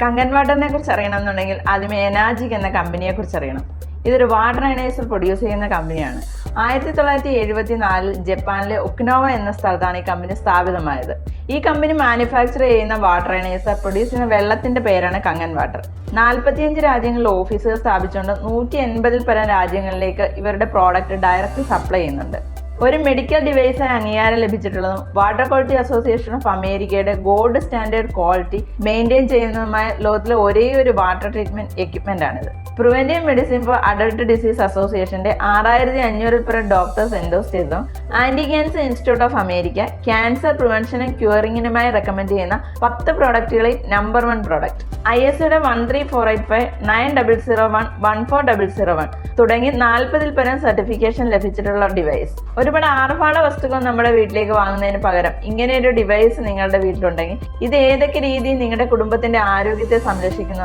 Kangen വാട്ടറിനെ കുറിച്ച് അറിയണമെന്നുണ്ടെങ്കിൽ ആദ്യമേ എനാജിക് എന്ന കമ്പനിയെ കുറിച്ച് അറിയണം. ഇതൊരു വാട്ടർ അയണൈസർ പ്രൊഡ്യൂസ് ചെയ്യുന്ന കമ്പനിയാണ്. 1974 ജപ്പാനിലെ ഒക്കിനോവ എന്ന സ്ഥലത്താണ് ഈ കമ്പനി സ്ഥാപിതമായത്. ഈ കമ്പനി മാനുഫാക്ചർ ചെയ്യുന്ന വാട്ടർ അയണൈസർ പ്രൊഡ്യൂസ് ചെയ്യുന്ന വെള്ളത്തിന്റെ പേരാണ് കങ്കൻ വാട്ടർ. 45 രാജ്യങ്ങളിൽ ഓഫീസുകൾ സ്ഥാപിച്ചുകൊണ്ട് 180 പരം രാജ്യങ്ങളിലേക്ക് ഇവരുടെ പ്രോഡക്റ്റ് ഡയറക്റ്റ് സപ്ലൈ ചെയ്യുന്നുണ്ട്. ഒരു മെഡിക്കൽ ഡിവൈസിന് അംഗീകാരം ലഭിച്ചിട്ടുള്ളതും വാട്ടർ ക്വാളിറ്റി അസോസിയേഷൻ ഓഫ് അമേരിക്കയുടെ ഗോൾഡ് സ്റ്റാൻഡേർഡ് ക്വാളിറ്റി മെയിൻറ്റെയിൻ ചെയ്യുന്നതുമായ ലോകത്തിലെ ഒരേ ഒരു വാട്ടർ ട്രീറ്റ്മെന്റ് എക്യുപ്മെന്റ് ആണിത്. Preventive medicine for adult disease അസോസിയേഷന്റെ 6500 പരം ഡോക്ടേഴ്സ് എൻഡോസ് ചെയ്തതും anti cancer institute of America cancer പ്രിവെൻഷനും ക്യൂറിങ്ങിനുമായി റെക്കമെൻഡ് ചെയ്യുന്ന 10 പ്രോഡക്റ്റുകളിൽ നമ്പർ 1 പ്രോഡക്റ്റ്. ISOയുടെ 13485, 9001, 14001 തുടങ്ങി 40 പരം സർട്ടിഫിക്കേഷൻ ലഭിച്ചിട്ടുള്ള ഡിവൈസ്. ഒരുപാട് ആർഭാട വസ്തുക്കൾ നമ്മുടെ വീട്ടിലേക്ക് വാങ്ങുന്നതിന് പകരം ഇങ്ങനെ ഒരു ഡിവൈസ് നിങ്ങളുടെ വീട്ടിലുണ്ടെങ്കിൽ ഇത് ഏതൊക്കെ രീതിയിൽ നിങ്ങളുടെ കുടുംബത്തിന്റെ ആരോഗ്യത്തെ സംരക്ഷിക്കുന്നു